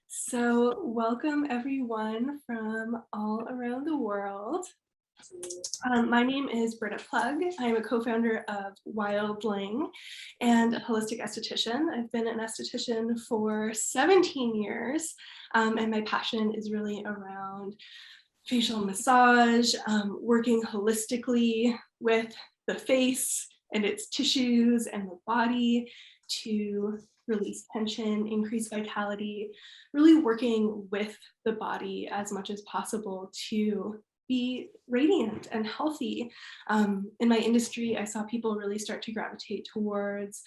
So welcome everyone from all around the world. My name is Britta Plug. I am a co-founder of Wildling and a holistic esthetician. I've been an esthetician for 17 years, and my passion is really around facial massage, working holistically with the face and its tissues and the body to release tension, increase vitality, really working with the body as much as possible to be radiant and healthy. In my industry, I saw people really start to gravitate towards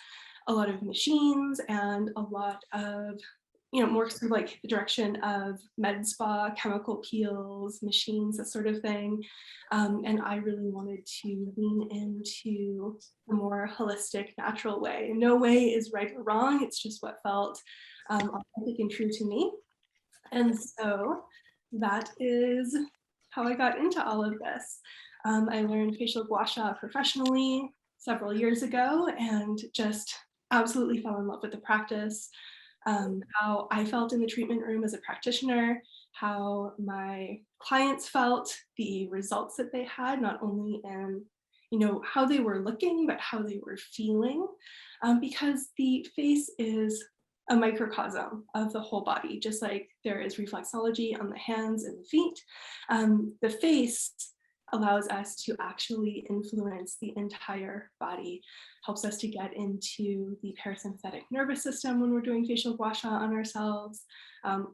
a lot of machines and a lot of more sort of like the direction of med spa, chemical peels, machines, that sort of thing. And I really wanted to lean into a more holistic, natural way. No way is right or wrong. It's just what felt authentic and true to me. And so that is how I got into all of this. I learned facial gua sha professionally several years ago and just absolutely fell in love with the practice. How I felt in the treatment room as a practitioner, how my clients felt, the results that they had, not only in how they were looking, but how they were feeling, because the face is a microcosm of the whole body, just like there is reflexology on the hands and the feet. The face allows us to actually influence the entire body, helps us to get into the parasympathetic nervous system when we're doing facial gua sha on ourselves,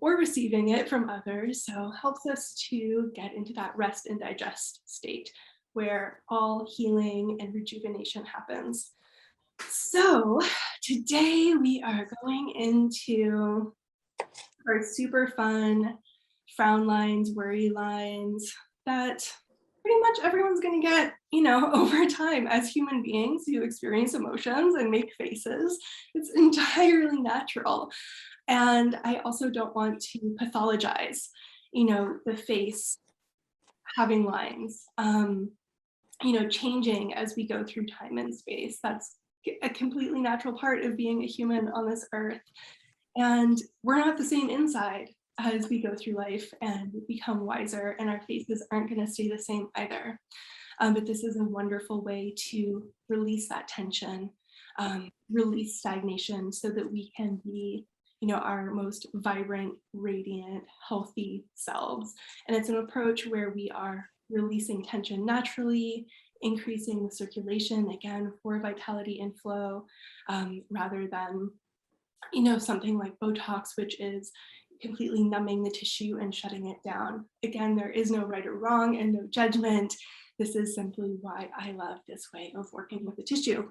or receiving it from others. So helps us to get into that rest and digest state where all healing and rejuvenation happens. So today we are going into our super fun frown lines, worry lines that pretty much everyone's going to get, over time as human beings who experience emotions and make faces. It's entirely natural. And I also don't want to pathologize, the face having lines, changing as we go through time and space. That's a completely natural part of being a human on this earth. And we're not the same inside as we go through life and become wiser, and our faces aren't going to stay the same either. But this is a wonderful way to release that tension, release stagnation so that we can be, our most vibrant, radiant, healthy selves. And it's an approach where we are releasing tension naturally, increasing the circulation, again, for vitality and flow, rather than, something like Botox, which is completely numbing the tissue and shutting it down. Again, there is no right or wrong and no judgment. This is simply why I love this way of working with the tissue.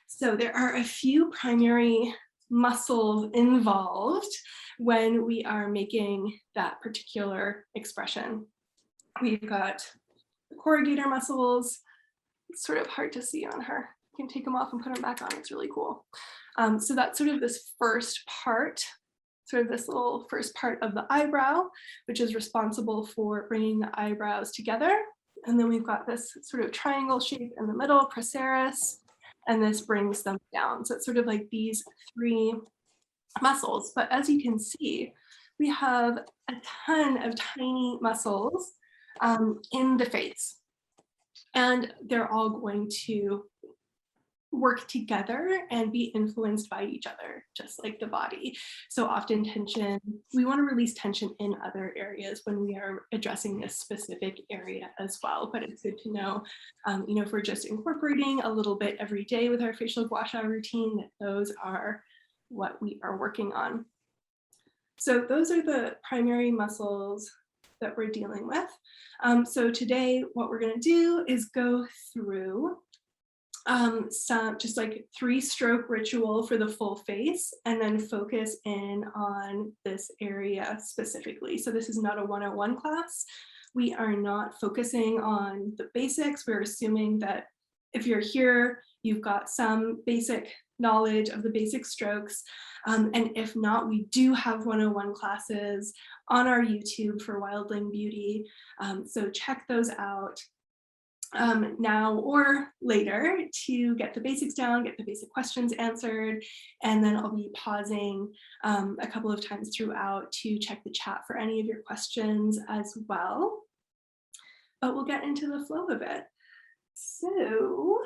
So there are a few primary muscles involved when we are making that particular expression. We've got the corrugator muscles. It's sort of hard to see on her. You can take them off and put them back on. It's really cool. So that's sort of this first part, sort of this little first part of the eyebrow, which is responsible for bringing the eyebrows together. And then we've got this sort of triangle shape in the middle, procerus, and this brings them down. So it's sort of like these three muscles. But as you can see, we have a ton of tiny muscles in the face. And they're all going to work together and be influenced by each other, just like the body. So often we want to release tension in other areas when we are addressing this specific area as well. But it's good to know, if we're just incorporating a little bit every day with our facial gua sha routine, that those are what we are working on. So those are the primary muscles that we're dealing with. So today, what we're going to do is go through some just like 3-stroke ritual for the full face, and then focus in on this area specifically. So this is not a 101 class. We are not focusing on the basics. We're assuming that if you're here, you've got some basic knowledge of the basic strokes. And if not, we do have 101 classes on our YouTube for Wildling Beauty. So check those out. now or later to get the basics down, get the basic questions answered, and then I'll be pausing a couple of times throughout to check the chat for any of your questions as well. But we'll get into the flow of it. So,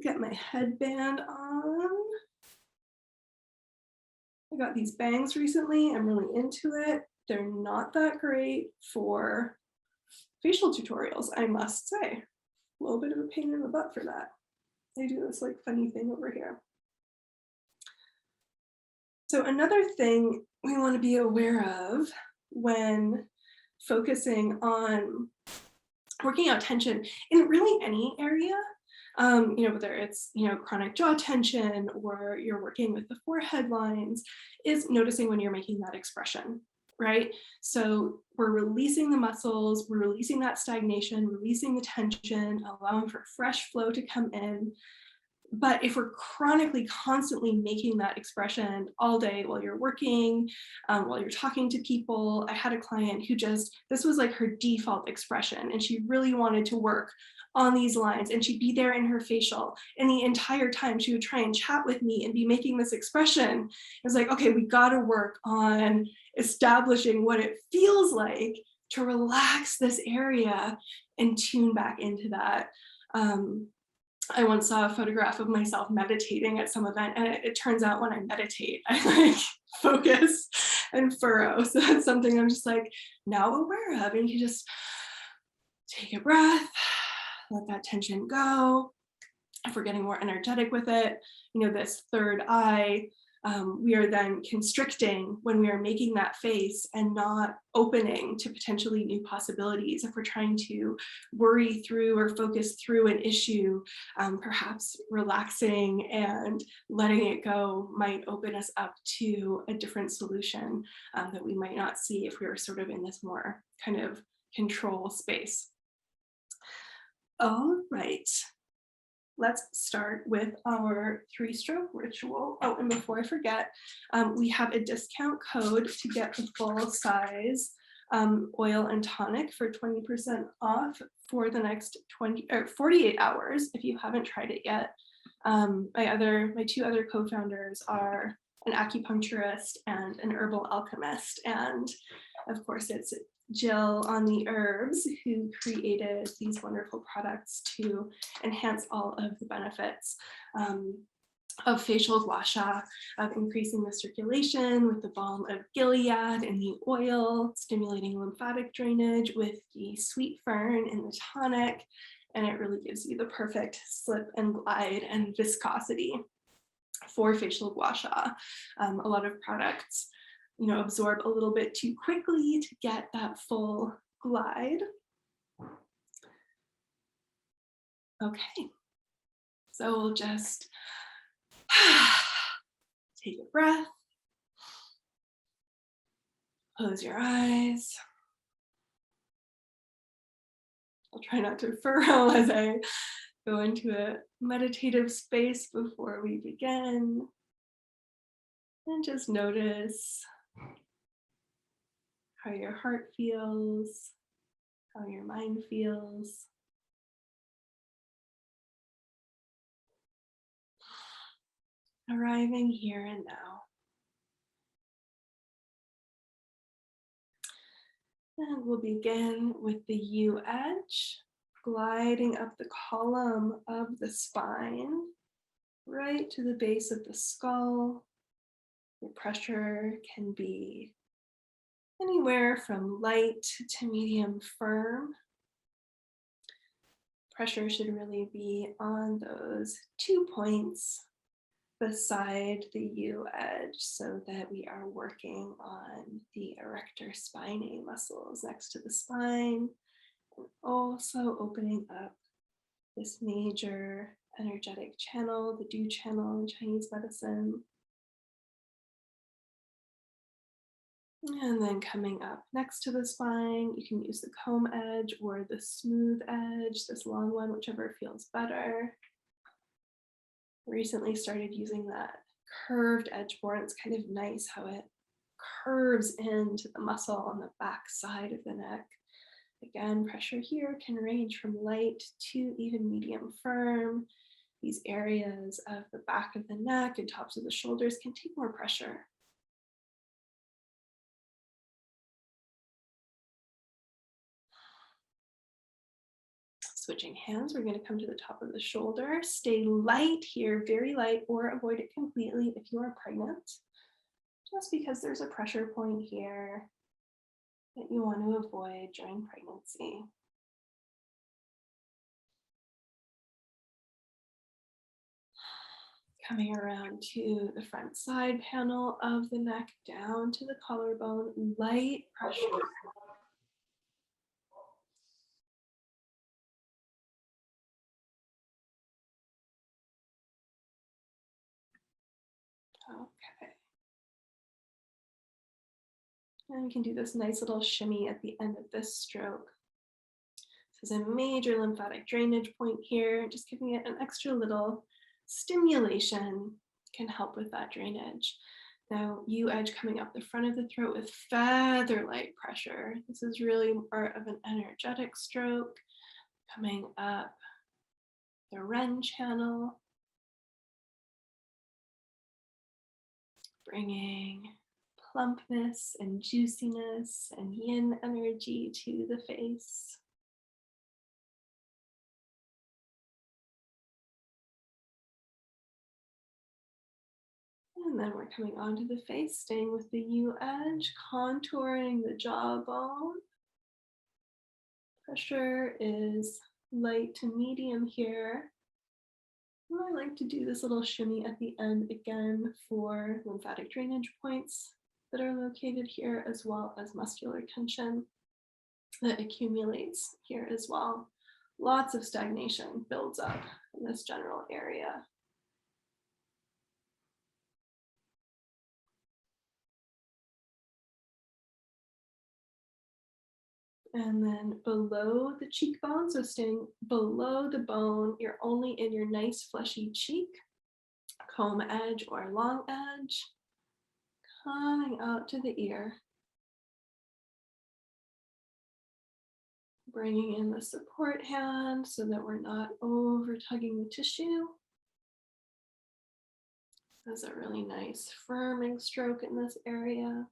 get my headband on. I got these bangs recently. I'm really into it. They're not that great for facial tutorials, I must say. A little bit of a pain in the butt for that. They do this like funny thing over here. So another thing we want to be aware of when focusing on working out tension in really any area, whether it's, chronic jaw tension or you're working with the forehead lines, is noticing when you're making that expression, right? So we're releasing the muscles, we're releasing that stagnation, releasing the tension, allowing for fresh flow to come in. But if we're chronically, constantly making that expression all day while you're working, while you're talking to people, I had a client who this was like her default expression, and she really wanted to work on these lines, and she'd be there in her facial, and the entire time she would try and chat with me and be making this expression. It was like, okay, we got to work on establishing what it feels like to relax this area and tune back into that. I once saw a photograph of myself meditating at some event, and it turns out when I meditate, I like focus and furrow. So that's something I'm just like now aware of. And you just take a breath, let that tension go. If we're getting more energetic with it, this third eye, we are then constricting when we are making that face and not opening to potentially new possibilities. If we're trying to worry through or focus through an issue, perhaps relaxing and letting it go might open us up to a different solution that we might not see if we were sort of in this more kind of control space. All right. Let's start with our 3-stroke ritual. Oh, and before I forget, we have a discount code to get the full size oil and tonic for 20% off for the next 48 hours if you haven't tried it yet. My 2 other co-founders are an acupuncturist and an herbal alchemist. And of course, it's Jill on the herbs who created these wonderful products to enhance all of the benefits of facial gua sha, of increasing the circulation with the balm of Gilead and the oil, stimulating lymphatic drainage with the sweet fern and the tonic, and it really gives you the perfect slip and glide and viscosity for facial gua sha. A lot of products absorb a little bit too quickly to get that full glide. Okay, so we'll just take a breath, close your eyes. I'll try not to furrow as I go into a meditative space before we begin. And just notice how your heart feels, how your mind feels. Arriving here and now. And we'll begin with the U edge, gliding up the column of the spine, right to the base of the skull. The pressure can be anywhere from light to medium firm. Pressure should really be on those 2 points beside the U edge so that we are working on the erector spinae muscles next to the spine, and also opening up this major energetic channel, the Du channel in Chinese medicine. And then coming up next to the spine, you can use the comb edge or the smooth edge, this long one, whichever feels better. Recently started using that curved edge more, and it's kind of nice how it curves into the muscle on the back side of the neck. Again, pressure here can range from light to even medium firm. These areas of the back of the neck and tops of the shoulders can take more pressure. Switching hands, we're going to come to the top of the shoulder. Stay light here, very light, or avoid it completely if you are pregnant. Just because there's a pressure point here that you want to avoid during pregnancy. Coming around to the front side panel of the neck, down to the collarbone, light pressure. Okay. And we can do this nice little shimmy at the end of this stroke. This is a major lymphatic drainage point here, just giving it an extra little stimulation can help with that drainage. Now, U-edge coming up the front of the throat with feather-like pressure. This is really more of an energetic stroke coming up the Ren channel, bringing plumpness and juiciness and yin energy to the face. And then we're coming onto the face, staying with the U-edge, contouring the jawbone. Pressure is light to medium here. And I like to do this little shimmy at the end again for lymphatic drainage points that are located here, as well as muscular tension that accumulates here as well. Lots of stagnation builds up in this general area. And then below the cheekbone, so staying below the bone, you're only in your nice fleshy cheek, comb edge or long edge, coming out to the ear. Bringing in the support hand so that we're not over tugging the tissue. There's a really nice firming stroke in this area.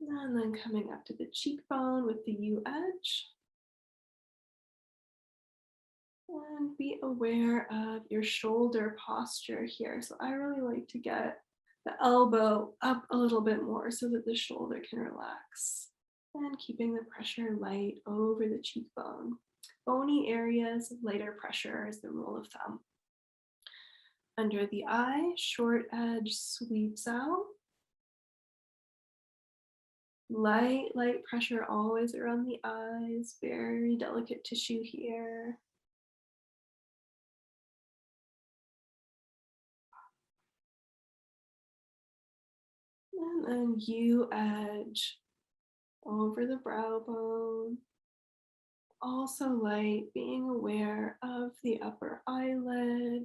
And then coming up to the cheekbone with the U-edge. And be aware of your shoulder posture here. So I really like to get the elbow up a little bit more so that the shoulder can relax. And keeping the pressure light over the cheekbone. Bony areas, lighter pressure is the rule of thumb. Under the eye, short edge sweeps out. Light pressure always around the eyes, very delicate tissue here. And then U-edge over the brow bone. Also light, being aware of the upper eyelid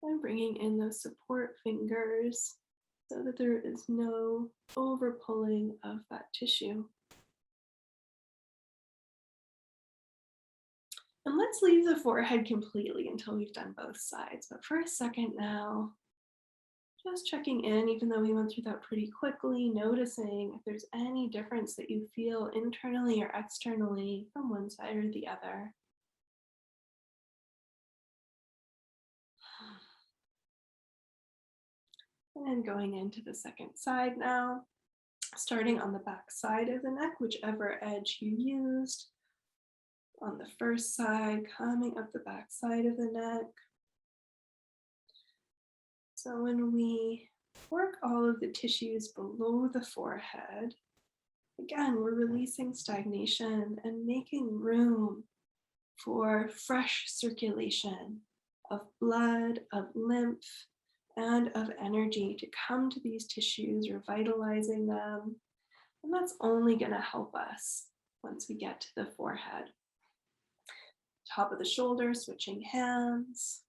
and bringing in those support fingers so that there is no over pulling of that tissue. And let's leave the forehead completely until we've done both sides. But for a second now, just checking in, even though we went through that pretty quickly, noticing if there's any difference that you feel internally or externally from one side or the other. And going into the second side now, starting on the back side of the neck, whichever edge you used. On the first side, coming up the back side of the neck. So when we work all of the tissues below the forehead, again, we're releasing stagnation and making room for fresh circulation of blood, of lymph, and of energy to come to these tissues, revitalizing them. And that's only going to help us once we get to the forehead. Top of the shoulder, switching hands.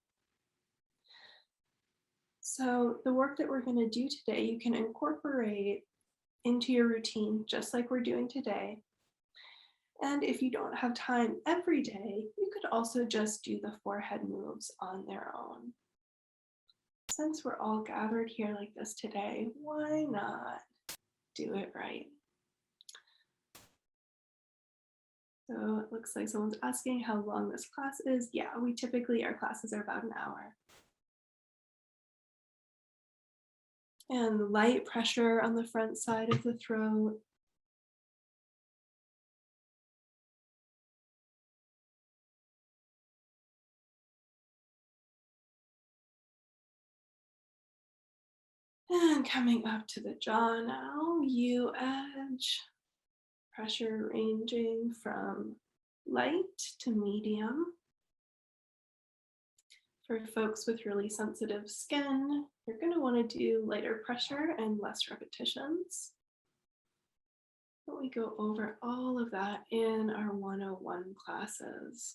So the work that we're going to do today, you can incorporate into your routine just like we're doing today. And if you don't have time every day, you could also just do the forehead moves on their own. Since we're all gathered here like this today, why not do it right? So it looks like someone's asking how long this class is. Yeah, our classes are about an hour. And light pressure on the front side of the throat. And coming up to the jaw now, U edge. Pressure ranging from light to medium. For folks with really sensitive skin, you're going to want to do lighter pressure and less repetitions. But we go over all of that in our 101 classes.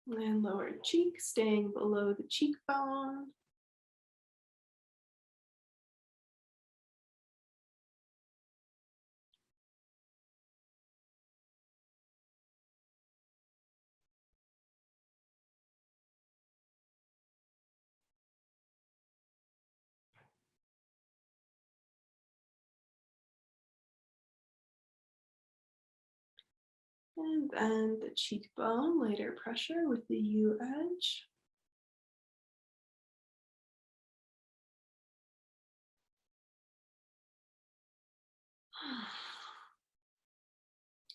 And lower cheek, staying below the cheekbone. And then the cheekbone, lighter pressure with the U edge.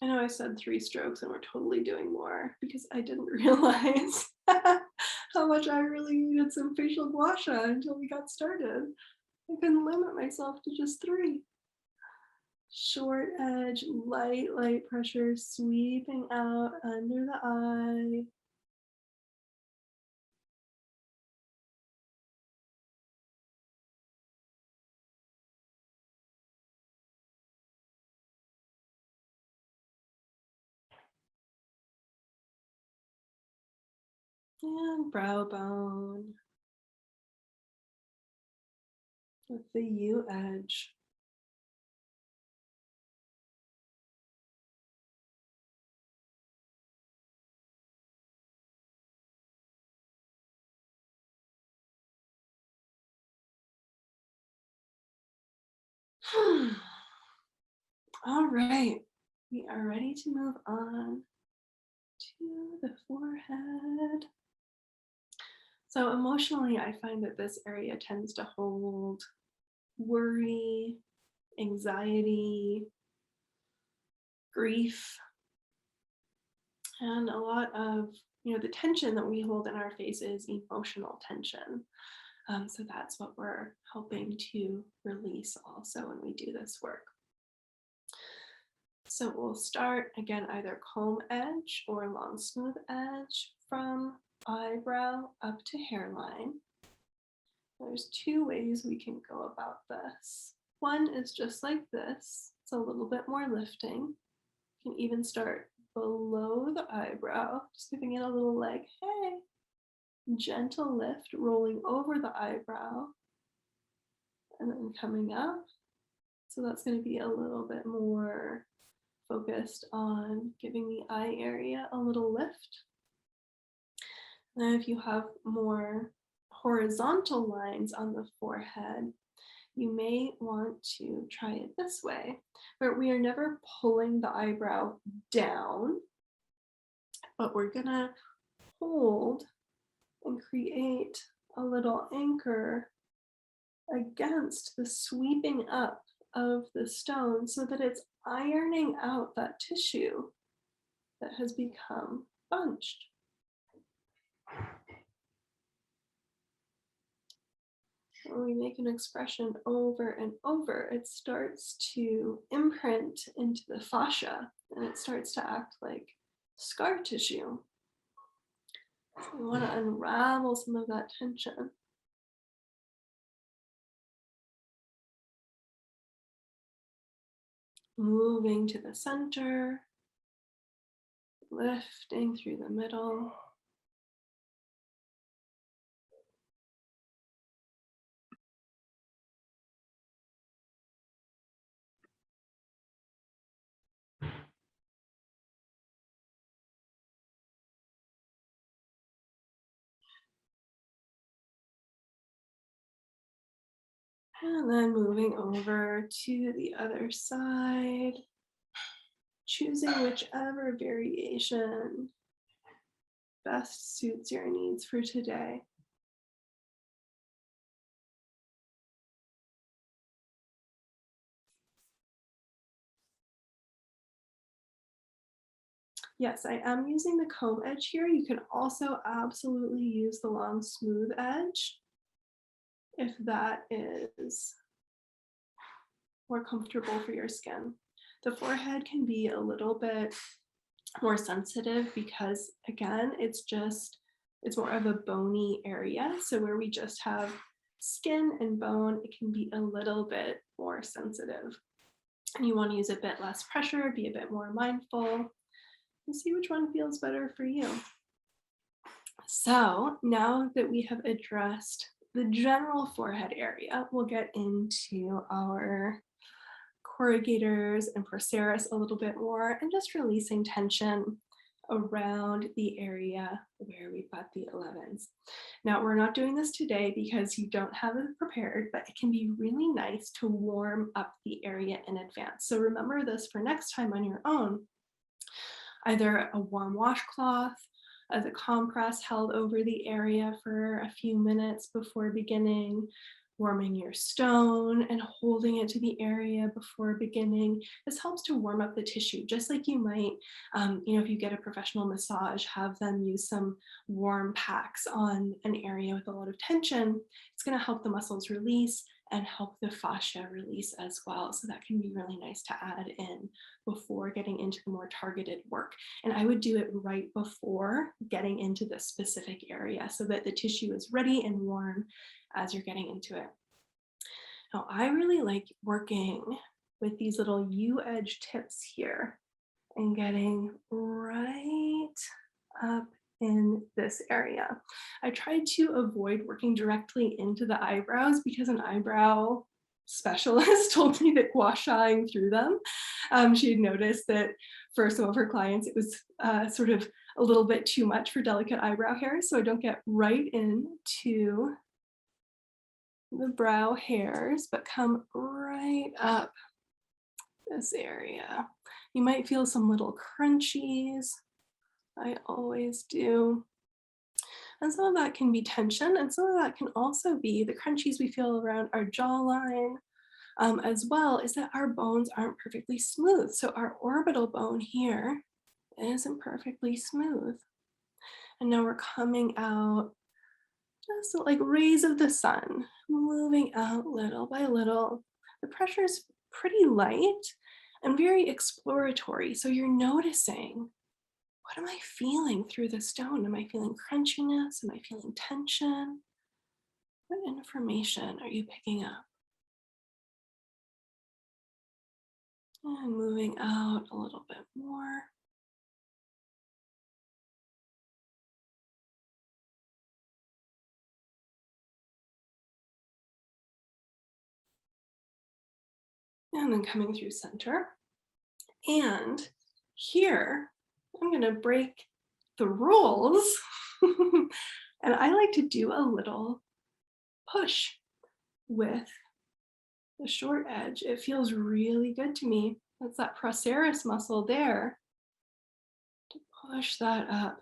I know I said 3 strokes and we're totally doing more because I didn't realize how much I really needed some facial gua sha until we got started. I couldn't limit myself to just 3. Short edge, light pressure sweeping out under the eye. And brow bone with the U edge. All right, we are ready to move on to the forehead. So emotionally, I find that this area tends to hold worry, anxiety, grief, and a lot of the tension that we hold in our face is emotional tension. So that's what we're helping to release also when we do this work. So we'll start again, either comb edge or long smooth edge from eyebrow up to hairline. There's 2 ways we can go about this. One is just like this. It's a little bit more lifting. You can even start below the eyebrow, just giving it a little like, hey, gentle lift, rolling over the eyebrow, and then coming up. So that's going to be a little bit more focused on giving the eye area a little lift. Then if you have more horizontal lines on the forehead, you may want to try it this way, where we are never pulling the eyebrow down, but we're gonna hold and create a little anchor against the sweeping up of the stone so that it's ironing out that tissue that has become bunched. When we make an expression over and over, it starts to imprint into the fascia and it starts to act like scar tissue. So we want to unravel some of that tension. moving to the center, lifting through the middle. And then moving over to the other side, choosing whichever variation best suits your needs for today. Yes, I am using the comb edge here. You can also absolutely use the long smooth edge if that is more comfortable for your skin. The forehead can be a little bit more sensitive because, again, it's more of a bony area. So where we just have skin and bone, it can be a little bit more sensitive. And you want to use a bit less pressure, be a bit more mindful, and see which one feels better for you. So now that we have addressed the general forehead area, we'll get into our corrugators and procerus a little bit more and just releasing tension around the area where we've got the 11s. Now, we're not doing this today because you don't have it prepared, but it can be really nice to warm up the area in advance. So remember this for next time on your own. Either a warm washcloth as a compress held over the area for a few minutes before beginning, warming your stone and holding it to the area before beginning. This helps to warm up the tissue, just like you might, if you get a professional massage, have them use some warm packs on an area with a lot of tension. It's going to help the muscles release and help the fascia release as well. So that can be really nice to add in before getting into the more targeted work. And I would do it right before getting into the specific area so that the tissue is ready and warm as you're getting into it. Now, I really like working with these little U-edge tips here and getting right up in this area. I tried to avoid working directly into the eyebrows because an eyebrow specialist told me that gua shaing through them. She had noticed that for some of her clients, it was sort of a little bit too much for delicate eyebrow hairs, so I don't get right into the brow hairs, but come right up this area. You might feel some little crunchies. I always do. And some of that can be tension, and some of that can also be the crunchies we feel around our jawline, as well as that our bones aren't perfectly smooth. So our orbital bone here isn't perfectly smooth. And now we're coming out just like rays of the sun, moving out little by little. The pressure is pretty light and very exploratory. So you're noticing, what am I feeling through the stone? Am I feeling crunchiness? Am I feeling tension? What information are you picking up? And moving out a little bit more. And then coming through center. And here, I'm going to break the rules. And I like to do a little push with the short edge. It feels really good to me. That's that procerus muscle there. To push that up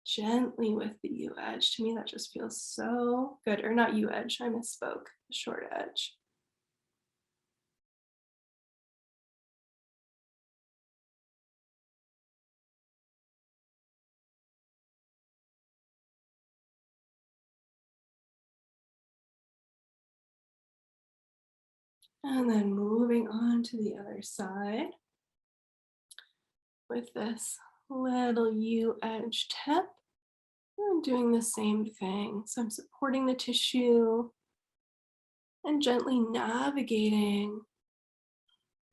gently with the U edge. To me, that just feels so good. Or not U edge, I misspoke, the short edge. And then moving on to the other side with this little U edge tip. I'm doing the same thing. So I'm supporting the tissue and gently navigating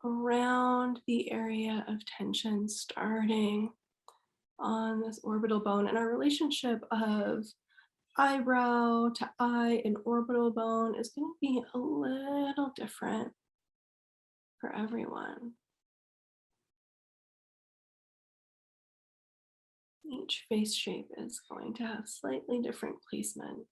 around the area of tension, starting on this orbital bone, and our relationship of eyebrow to eye and orbital bone is going to be a little different for everyone. Each face shape is going to have slightly different placement.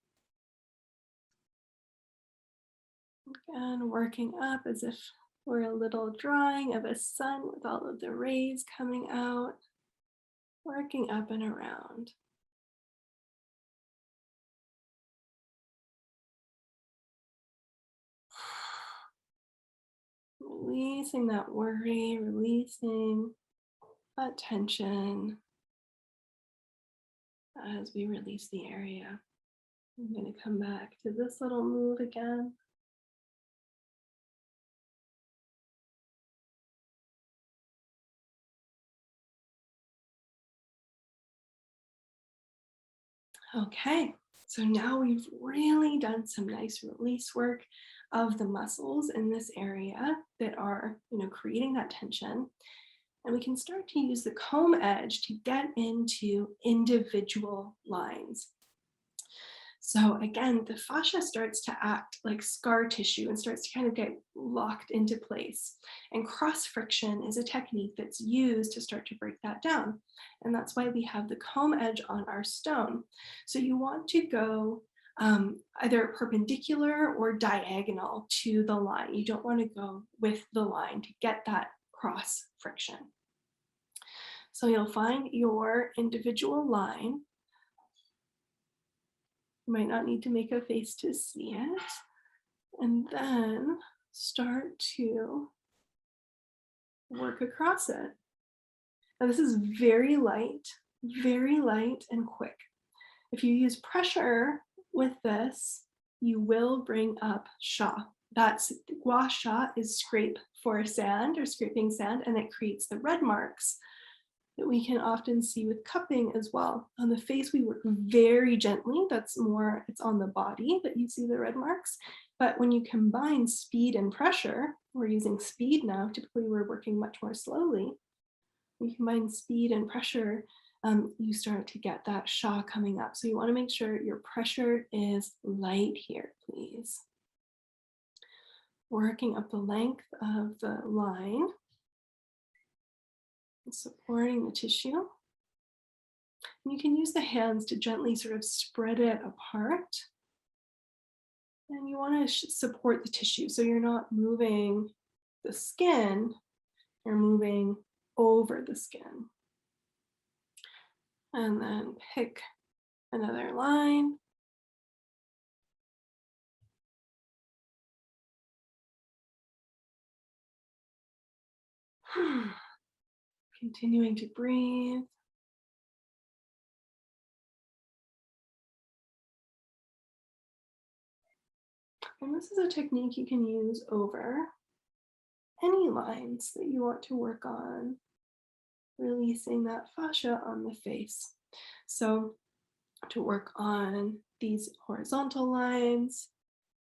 Again, working up as if we're a little drawing of a sun with all of the rays coming out, working up and around. Releasing that worry, releasing that tension as we release the area. I'm going to come back to this little move again. Okay, so now we've really done some nice release work of the muscles in this area that are, creating that tension. And we can start to use the comb edge to get into individual lines. So again, the fascia starts to act like scar tissue and starts to kind of get locked into place. And cross friction is a technique that's used to start to break that down. And that's why we have the comb edge on our stone. So you want to go either perpendicular or diagonal to the line. You don't want to go with the line to get that cross friction. So you'll find your individual line. You might not need to make a face to see it. And then start to work across it. Now this is very light and quick. If you use pressure with this, you will bring up sha. That's gua sha is scrape for sand or scraping sand, and it creates the red marks that we can often see with cupping as well. On the face, we work very gently. That's more, it's on the body that you see the red marks. But when you combine speed and pressure, we're using speed now, typically we're working much more slowly. When you combine speed and pressure, you start to get that sha coming up. So you wanna make sure your pressure is light here, please. Working up the length of the line, supporting the tissue. And you can use the hands to gently sort of spread it apart. And you want to support the tissue. So you're not moving the skin, you're moving over the skin. And then pick another line. Continuing to breathe. And this is a technique you can use over any lines that you want to work on, releasing that fascia on the face. So to work on these horizontal lines,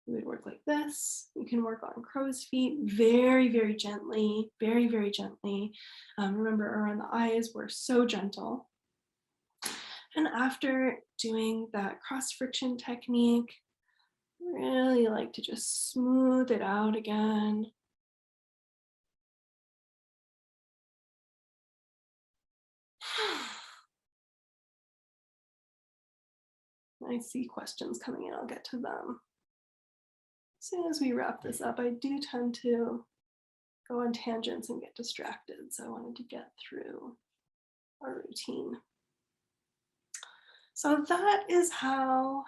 you would work like this. You can work on crow's feet very, very gently, very, very gently. Remember, around the eyes, we're so gentle. And after doing that cross friction technique, really like to just smooth it out again. I see questions coming in, I'll get to them. As soon as we wrap this up, I do tend to go on tangents and get distracted, so I wanted to get through our routine. So that is how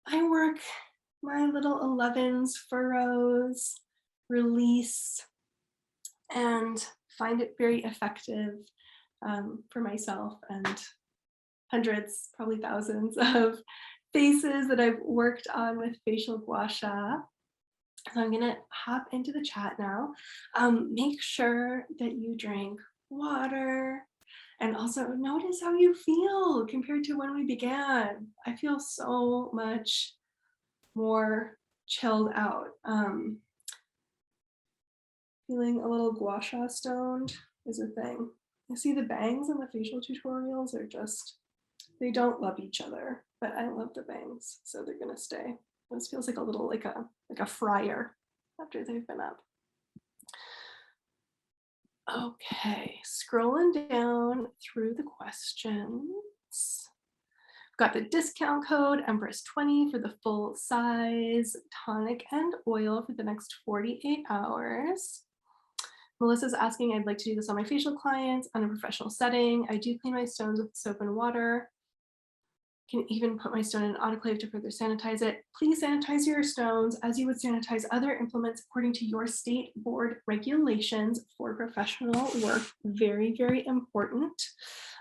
I work my little 11s, furrows, release, and find it very effective for myself and hundreds, probably thousands of faces that I've worked on with facial gua sha. So I'm gonna hop into the chat now. Make sure that you drink water and also notice how you feel compared to when we began. I feel so much more chilled out. Feeling a little gua sha stoned is a thing. I see the bangs in the facial tutorials are just, they don't love each other, but I love the bangs, so they're gonna stay. This feels like a little, like a fryer after they've been up. Okay, scrolling down through the questions. Got the discount code Empress20 for the full size tonic and oil for the next 48 hours. Melissa's asking, I'd like to do this on my facial clients on a professional setting. I do clean my stones with soap and water. Can even put my stone in an autoclave to further sanitize it. Please sanitize your stones as you would sanitize other implements according to your state board regulations for professional work. Very, very important.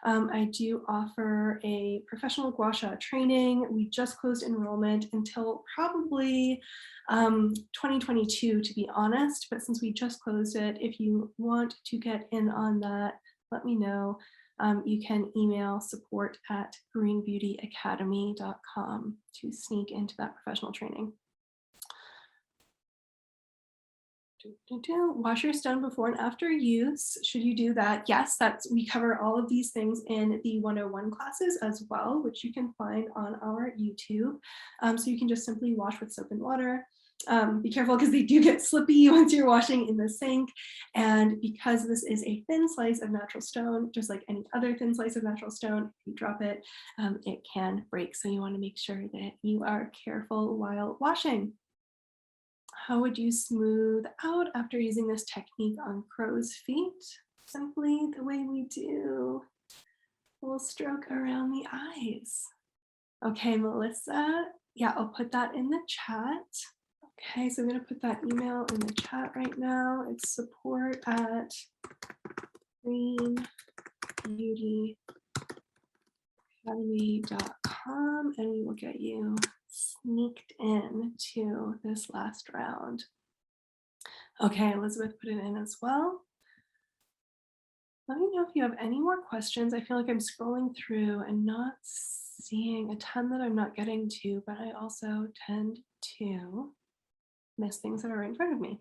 I do offer a professional gua sha training. We just closed enrollment until probably 2022, to be honest, but since we just closed it, if you want to get in on that, let me know. You can email support@greenbeautyacademy.com to sneak into that professional training. Wash your stone before and after use. Should you do that? Yes, we cover all of these things in the 101 classes as well, which you can find on our YouTube. So you can just simply wash with soap and water. Be careful because they do get slippy once you're washing in the sink. And because this is a thin slice of natural stone, just like any other thin slice of natural stone, if you drop it, it can break. So you want to make sure that you are careful while washing. How would you smooth out after using this technique on crow's feet? Simply the way we do. A little stroke around the eyes. Okay, Melissa. Yeah, I'll put that in the chat. Okay, so I'm going to put that email in the chat right now. It's support@greenbeautyacademy.com, and we will get you sneaked in to this last round. Okay, Elizabeth put it in as well. Let me know if you have any more questions. I feel like I'm scrolling through and not seeing a ton that I'm not getting to, but I also tend to miss things that are right in front of me.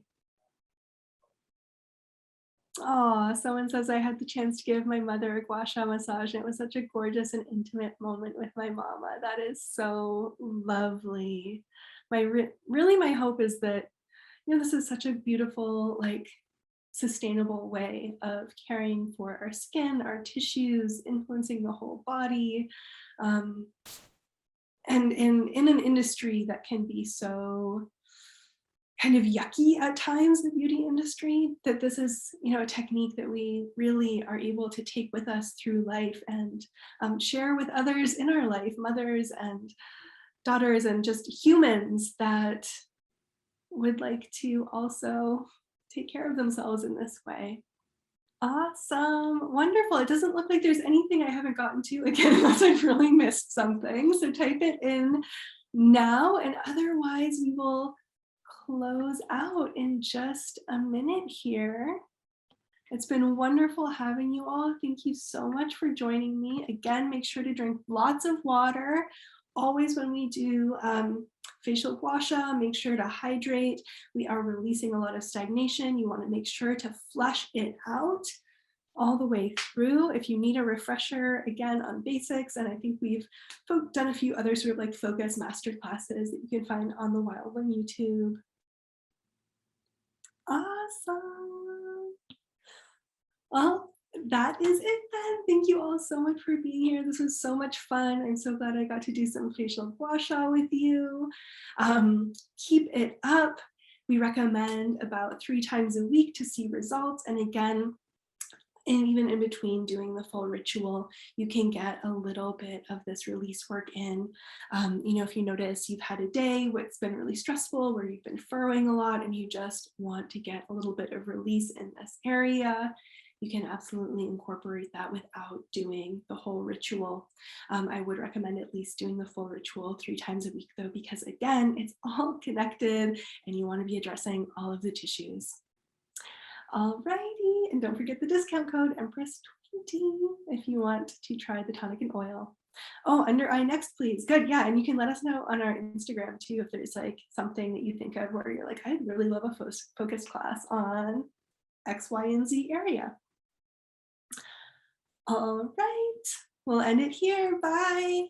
Oh, someone says I had the chance to give my mother a gua sha massage, and it was such a gorgeous and intimate moment with my mama. That is so lovely. Really my hope is that, this is such a beautiful, like, sustainable way of caring for our skin, our tissues, influencing the whole body. And in an industry that can be so kind of yucky at times, the beauty industry, that this is, a technique that we really are able to take with us through life and share with others in our life, mothers and daughters and just humans that would like to also take care of themselves in this way. Awesome, wonderful. It doesn't look like there's anything I haven't gotten to, again, unless I've really missed something. So type it in now, and otherwise we will close out in just a minute here. It's been wonderful having you all. Thank you so much for joining me. Again, make sure to drink lots of water. Always when we do facial gua sha, make sure to hydrate. We are releasing a lot of stagnation. You want to make sure to flush it out all the way through. If you need a refresher, again, on basics, and I think we've done a few other sort of like focus master classes that you can find on the Wildling YouTube. Awesome. Well, that is it then. Thank you all so much for being here. This was so much fun. I'm so glad I got to do some facial gua sha with you. Keep it up. We recommend about 3 times a week to see results. And again, and even in between doing the full ritual, you can get a little bit of this release work in. If you notice you've had a day where it's been really stressful, where you've been furrowing a lot and you just want to get a little bit of release in this area, you can absolutely incorporate that without doing the whole ritual. I would recommend at least doing the full ritual 3 times a week though, because again, it's all connected and you want to be addressing all of the tissues. Alrighty, and don't forget the discount code Empress20 if you want to try the tonic and oil. Oh, under eye next, please. Good, yeah, and you can let us know on our Instagram too if there's like something that you think of where you're like, I'd really love a focused class on. X, Y, and Z area. All right, we'll end it here. Bye.